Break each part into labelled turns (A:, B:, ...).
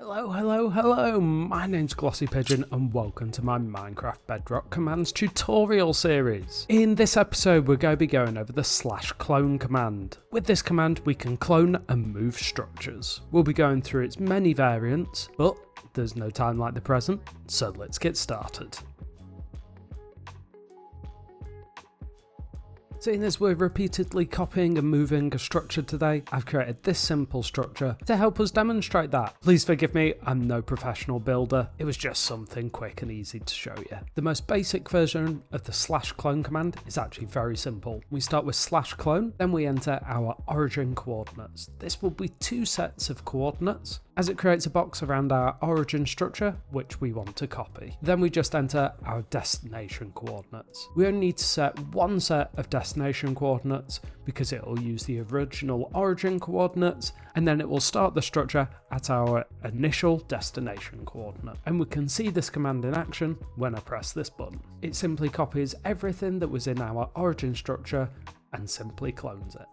A: Hello, my name's Glossy Pigeon and welcome to my Minecraft Bedrock commands tutorial series. In this episode we're going to be going over the /clone command. With this command we can clone and move structures. We'll be going through its many variants, but there's no time like the present, so let's get started. Seeing as we're repeatedly copying and moving a structure today, I've created this simple structure to help us demonstrate that. Please forgive me, I'm no professional builder, it was just something quick and easy to show you. The most basic version of the /clone command is actually very simple. We start with /clone, then we enter our origin coordinates. This will be two sets of coordinates, as it creates a box around our origin structure, which we want to copy. Then we just enter our destination coordinates. We only need to set one set of destination coordinates because it will use the original origin coordinates, and then it will start the structure at our initial destination coordinate. And we can see this command in action when I press this button. It simply copies everything that was in our origin structure and simply clones it.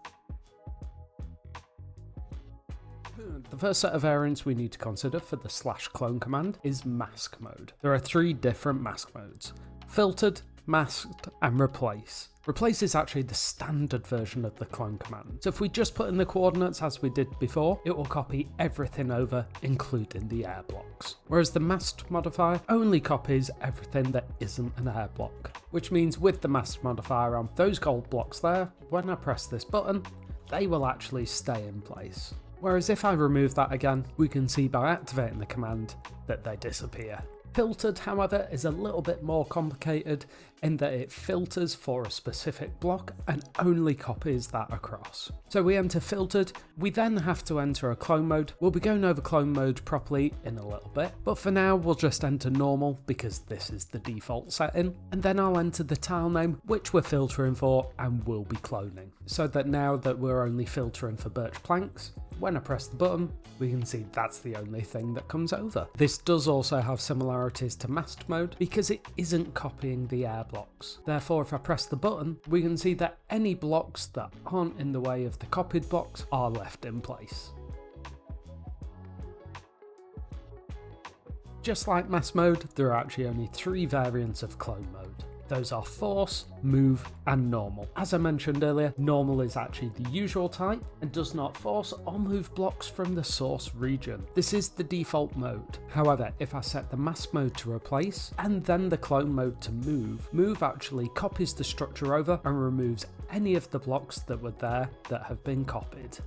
A: The first set of variants we need to consider for the /clone command is mask mode. There are three different mask modes: filtered, masked, and replace. Replace is actually the standard version of the clone command. So if we just put in the coordinates as we did before, it will copy everything over, including the air blocks. Whereas the masked modifier only copies everything that isn't an air block. Which means with the masked modifier on those gold blocks there, when I press this button, they will actually stay in place. Whereas if I remove that again, we can see by activating the command that they disappear. Filtered, however, is a little bit more complicated in that it filters for a specific block and only copies that across. So we enter filtered, we then have to enter a clone mode. We'll be going over clone mode properly in a little bit, but for now we'll just enter normal because this is the default setting, and then I'll enter the tile name which we're filtering for and will be cloning. So that now that we're only filtering for birch planks, when I press the button, we can see that's the only thing that comes over. This does also have similarities to masked mode because it isn't copying the air blocks. Therefore, if I press the button, we can see that any blocks that aren't in the way of the copied blocks are left in place. Just like mask mode, there are actually only three variants of clone mode. Those are force, move, and normal. As I mentioned earlier, normal is actually the usual type and does not force or move blocks from the source region. This is the default mode. However, if I set the mask mode to replace and then the clone mode to move, move actually copies the structure over and removes any of the blocks that were there that have been copied.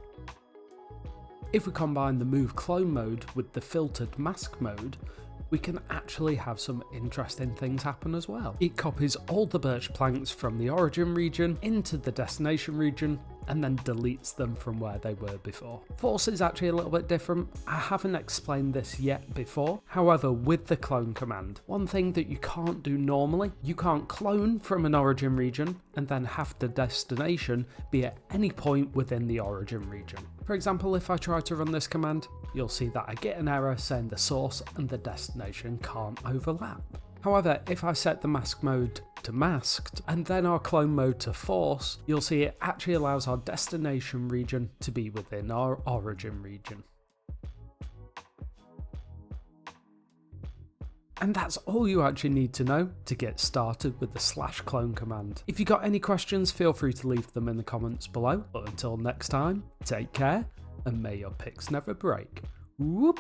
A: If we combine the move clone mode with the filtered mask mode, we can actually have some interesting things happen as well. It copies all the birch planks from the origin region into the destination region and then deletes them from where they were before. Force is actually a little bit different. I haven't explained this yet before. However, with the clone command, one thing that you can't do normally, you can't clone from an origin region and then have the destination be at any point within the origin region. For example, if I try to run this command, you'll see that I get an error saying the source and the destination can't overlap. However, if I set the mask mode to masked and then our clone mode to force, you'll see it actually allows our destination region to be within our origin region. And that's all you actually need to know to get started with the /clone command. If you got any questions, feel free to leave them in the comments below. But until next time, take care and may your picks never break. Whoop!